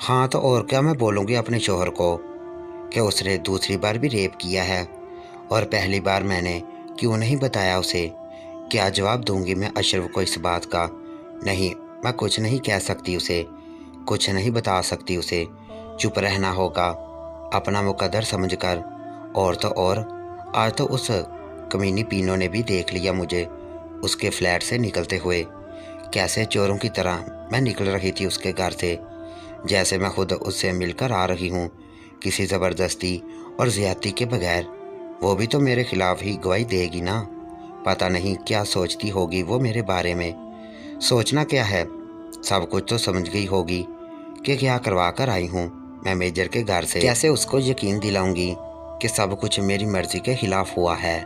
हाँ तो और क्या मैं बोलूँगी अपने शोहर को कि उसने दूसरी बार भी रेप किया है, और पहली बार मैंने क्यों नहीं बताया उसे। क्या जवाब दूंगी मैं अशरफ को इस बात का। नहीं, मैं कुछ नहीं कह सकती उसे, कुछ नहीं बता सकती उसे। चुप रहना होगा अपना मुकद्दर समझकर। और तो और आज तो उस कमीनी पीनो ने भी देख लिया मुझे उसके फ्लैट से निकलते हुए। कैसे चोरों की तरह मैं निकल रही थी उसके घर से, जैसे मैं खुद उससे मिलकर आ रही हूँ, किसी ज़बरदस्ती और ज़्यादती के बगैर। वो भी तो मेरे खिलाफ ही गवाही देगी ना। पता नहीं क्या सोचती होगी वो मेरे बारे में। सोचना क्या है, सब कुछ तो समझ गई होगी कि क्या करवा कर आई हूँ मैं मेजर के घर से। कैसे उसको यकीन दिलाऊंगी कि सब कुछ मेरी मर्जी के खिलाफ हुआ है।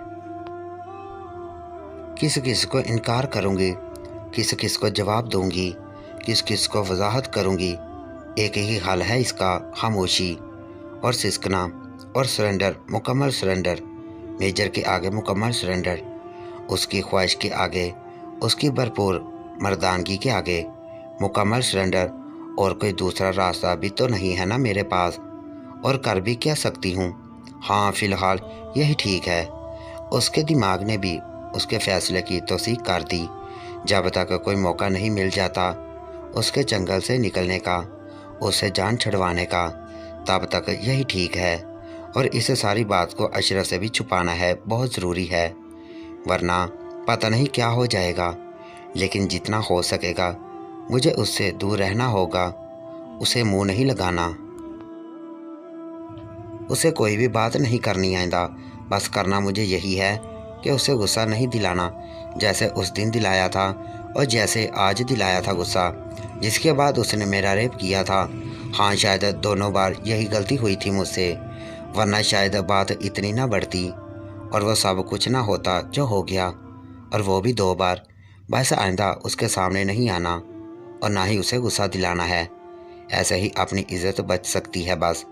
किस किस को इनकार करूंगी, किस किस को जवाब दूंगी, किस किस को वजाहत करूंगी। एक ही हल है इसका, खामोशी और सिसकना और सरेंडर, मुकम्मल सरेंडर। मेजर के आगे मुकम्मल सरेंडर, उसकी ख्वाहिश के आगे, उसकी भरपूर मर्दानगी के आगे मुकम्मल सरेंडर। और कोई दूसरा रास्ता भी तो नहीं है ना मेरे पास, और कर भी क्या सकती हूँ। हाँ, फ़िलहाल यही ठीक है। उसके दिमाग ने भी उसके फ़ैसले की तौसीक कर दी। जब तक कोई मौका नहीं मिल जाता उसके जंगल से निकलने का, उससे जान छुड़वाने का, तब तक यही ठीक है। और इस सारी बात को अशरफ से भी छुपाना है, बहुत ज़रूरी है, वरना पता नहीं क्या हो जाएगा। लेकिन जितना हो सकेगा मुझे उससे दूर रहना होगा, उसे मुंह नहीं लगाना, उसे कोई भी बात नहीं करनी आइंदा। बस करना मुझे यही है कि उसे गुस्सा नहीं दिलाना, जैसे उस दिन दिलाया था और जैसे आज दिलाया था गुस्सा, जिसके बाद उसने मेरा रेप किया था। हाँ, शायद दोनों बार यही गलती हुई थी मुझसे, वरना शायद बात इतनी ना बढ़ती और वो सब कुछ ना होता जो हो गया, और वो भी 2 बार। बस आइंदा उसके सामने नहीं आना और ना ही उसे गुस्सा दिलाना है। ऐसे ही अपनी इज्जत बच सकती है बस।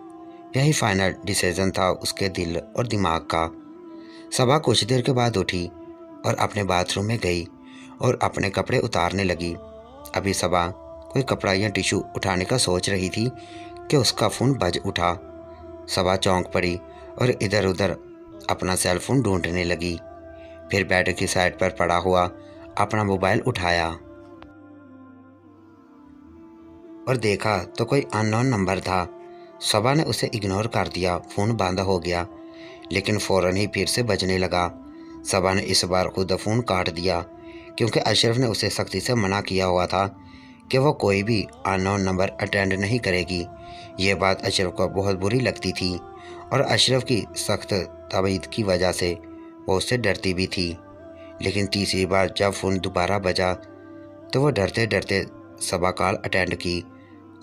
यही फाइनल डिसीजन था उसके दिल और दिमाग का। सबा कुछ देर के बाद उठी और अपने बाथरूम में गई और अपने कपड़े उतारने लगी। अभी सबा कोई कपड़ा या टिश्यू उठाने का सोच रही थी कि उसका फ़ोन बज उठा। सबा चौंक पड़ी और इधर उधर अपना सेल फोन ढूंढने लगी। फिर बेड की साइड पर पड़ा हुआ अपना मोबाइल उठाया और देखा तो कोई अननोन नंबर था। सबा ने उसे इग्नोर कर दिया। फ़ोन बंद हो गया, लेकिन फ़ौरन ही फिर से बजने लगा। सबा ने इस बार खुद फ़ोन काट दिया, क्योंकि अशरफ ने उसे सख्ती से मना किया हुआ था कि वो कोई भी अननोन नंबर अटेंड नहीं करेगी। ये बात अशरफ को बहुत बुरी लगती थी और अशरफ की सख्त तबीयत की वजह से वो उससे डरती भी थी। लेकिन तीसरी बार जब फ़ोन दोबारा बजा तो वो डरते डरते सबा कॉल अटेंड की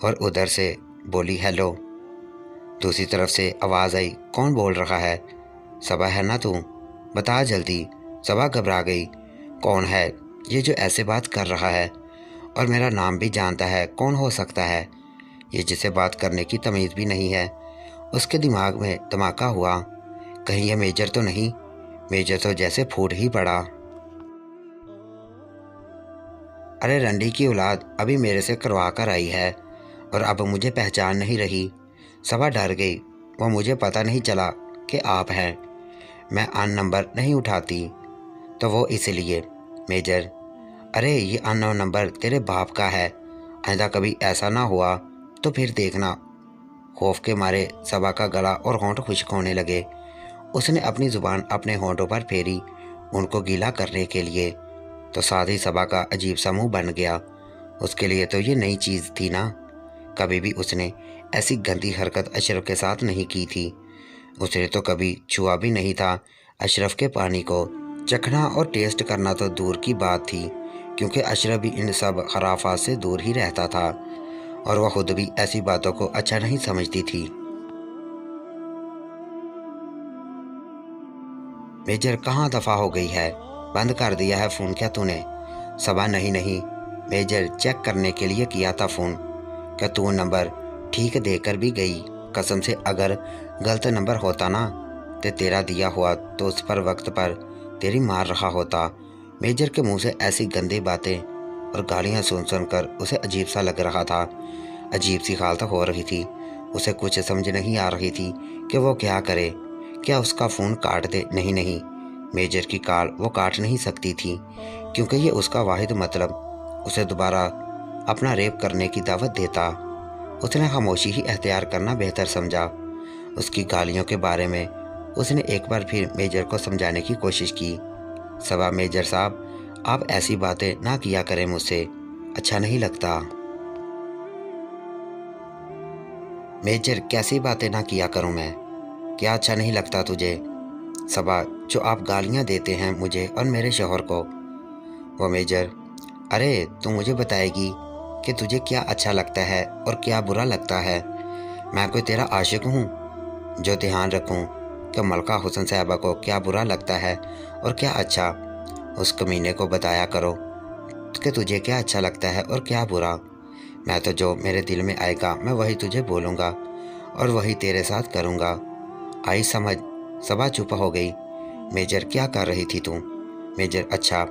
और उधर से बोली, हेलो। दूसरी तरफ से आवाज़ आई, कौन बोल रहा है? सबा है ना तू? बता जल्दी। सबा घबरा गई। कौन है ये जो ऐसे बात कर रहा है और मेरा नाम भी जानता है? कौन हो सकता है ये जिसे बात करने की तमीज़ भी नहीं है? उसके दिमाग में धमाका हुआ, कहीं ये मेजर तो नहीं? मेजर तो जैसे फूट ही पड़ा। अरे रंडी की औलाद अभी मेरे से करवा कर आई है और अब मुझे पहचान नहीं रही। सबा डर गई। वो मुझे पता नहीं चला कि आप हैं। मैं अन नंबर नहीं उठाती तो वो इसलिए। मेजर, अरे ये अननोन नंबर तेरे बाप का है। आइंदा कभी ऐसा ना हुआ तो फिर देखना। खौफ के मारे सबा का गला और होंठ खुश्क होने लगे। उसने अपनी ज़ुबान अपने होंठों पर फेरी उनको गीला करने के लिए, तो साथ ही सबा का अजीब सा मुँह बन गया। उसके लिए तो ये नई चीज़ थी ना। कभी भी उसने ऐसी गंदी हरकत अशरफ के साथ नहीं की थी। उसने तो कभी छुआ भी नहीं था अशरफ के पानी को। चखना और टेस्ट करना तो दूर की बात थी, क्योंकि अशरफ भी इन सब खराफात से दूर ही रहता था और वह खुद भी ऐसी बातों को अच्छा नहीं समझती थी। मेजर, कहाँ दफ़ा हो गई है? बंद कर दिया है फ़ोन क्या तूने? सबा, नहीं नहीं मेजर, चेक करने के लिए किया था फ़ोन। क्या तू नंबर ठीक देकर भी गई? कसम से अगर गलत नंबर होता ना तो तेरा दिया हुआ तो उस पर वक्त पर तेरी मार रहा होता। मेजर के मुंह से ऐसी गंदी बातें और गालियां सुन सुन कर उसे अजीब सा लग रहा था। अजीब सी हालत हो रही थी। उसे कुछ समझ नहीं आ रही थी कि वो क्या करे। क्या उसका फ़ोन काट दे? नहीं नहीं, मेजर की कॉल वो काट नहीं सकती थी, क्योंकि ये उसका वाहिद मतलब उसे दोबारा अपना रेप करने की दावत देता। उसने खामोशी ही अख्तियार करना बेहतर समझा। उसकी गालियों के बारे में उसने एक बार फिर मेजर को समझाने की कोशिश की। सबा, मेजर साहब, आप ऐसी बातें ना किया करें मुझसे, अच्छा नहीं लगता। मेजर, कैसी बातें ना किया करूं मैं? क्या अच्छा नहीं लगता तुझे? सबा, जो आप गालियां देते हैं मुझे और मेरे शौहर को। वो, मेजर, अरे तू मुझे बताएगी कि तुझे क्या अच्छा लगता है और क्या बुरा लगता है? मैं कोई तेरा आशिक हूँ जो ध्यान रखूँ कि मलका हुसन साहबा को क्या बुरा लगता है और क्या अच्छा? उस कमीने को बताया करो कि तुझे क्या अच्छा लगता है और क्या बुरा। मैं तो जो मेरे दिल में आएगा मैं वही तुझे बोलूँगा और वही तेरे साथ करूँगा। आई समझ? सबा चुप हो गई। मेजर, क्या कर रही थी तू? मेजर, अच्छा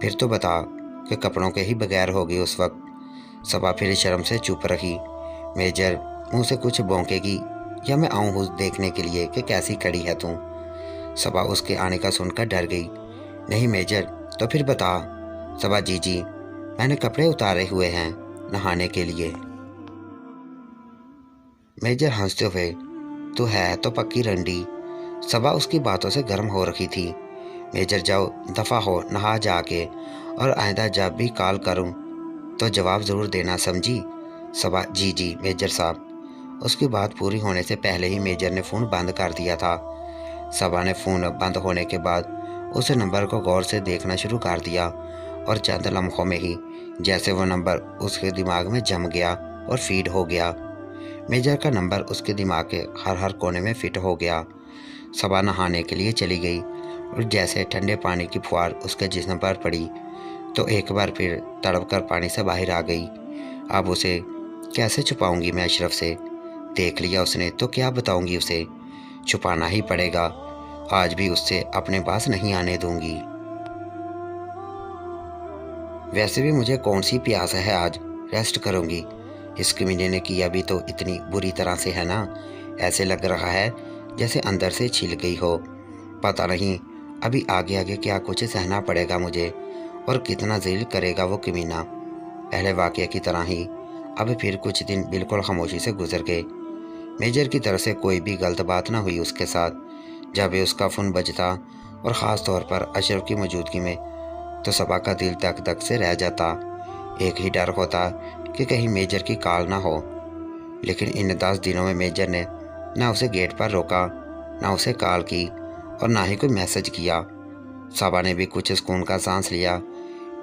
फिर तो बता कि कपड़ों के ही बगैर होगी उस वक्त। सबा फिर शर्म से चुप रही। मेजर, मुंह से कुछ भौंकेगी या मैं आऊँ हूँ देखने के लिए कि कैसी खड़ी है तू? सबा उसके आने का सुनकर डर गई। नहीं मेजर, तो फिर बता। सबा, जी जी, मैंने कपड़े उतारे हुए हैं नहाने के लिए। मेजर हंसते हुए, तू है तो पक्की रंडी। सबा उसकी बातों से गर्म हो रही थी। मेजर, जाओ दफ़ा हो, नहा जाके, और आइंदा जब भी कॉल करूं तो जवाब ज़रूर देना, समझी? सबा, जी जी मेजर साहब। उसकी बात पूरी होने से पहले ही मेजर ने फ़ोन बंद कर दिया था। सबा ने फ़ोन बंद होने के बाद उस नंबर को गौर से देखना शुरू कर दिया और चंद लम्हों में ही जैसे वो नंबर उसके दिमाग में जम गया और फीड हो गया। मेजर का नंबर उसके दिमाग के हर हर कोने में फिट हो गया। सबा नहाने के लिए चली गई और जैसे ठंडे पानी की फुहार उसके जिस्म पर पड़ी तो एक बार फिर तड़प कर पानी से बाहर आ गई। अब उसे कैसे छुपाऊंगी मैं अशरफ से? देख लिया उसने तो क्या बताऊंगी उसे? छुपाना ही पड़ेगा। आज भी उससे अपने पास नहीं आने दूंगी। वैसे भी मुझे कौन सी प्यास है आज, रेस्ट करूंगी। इस कमीने ने किया भी तो इतनी बुरी तरह से है ना, ऐसे लग रहा है जैसे अंदर से छिल गई हो। पता नहीं अभी आगे आगे क्या कुछ सहना पड़ेगा मुझे और कितना ज़लील करेगा वो कमीना। पहले वाक़या की तरह ही अब फिर कुछ दिन बिल्कुल खामोशी से गुजर गए। मेजर की तरफ से कोई भी गलत बात ना हुई उसके साथ। जब भी उसका फ़ोन बजता और ख़ास तौर पर अशरफ की मौजूदगी में तो सबा का दिल धक धक से रह जाता। एक ही डर होता कि कहीं मेजर की कॉल ना हो। लेकिन इन 10 दिनों में मेजर ने ना उसे गेट पर रोका, ना उसे कॉल की और ना ही कोई मैसेज किया। सबा ने भी कुछ सुकून का सांस लिया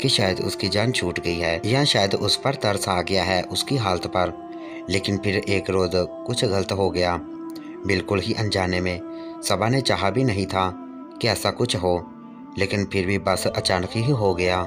कि शायद उसकी जान छूट गई है या शायद उस पर तरस आ गया है उसकी हालत पर। लेकिन फिर एक रोज़ कुछ गलत हो गया, बिल्कुल ही अनजाने में। सबा ने चाहा भी नहीं था कि ऐसा कुछ हो, लेकिन फिर भी बस अचानक ही हो गया।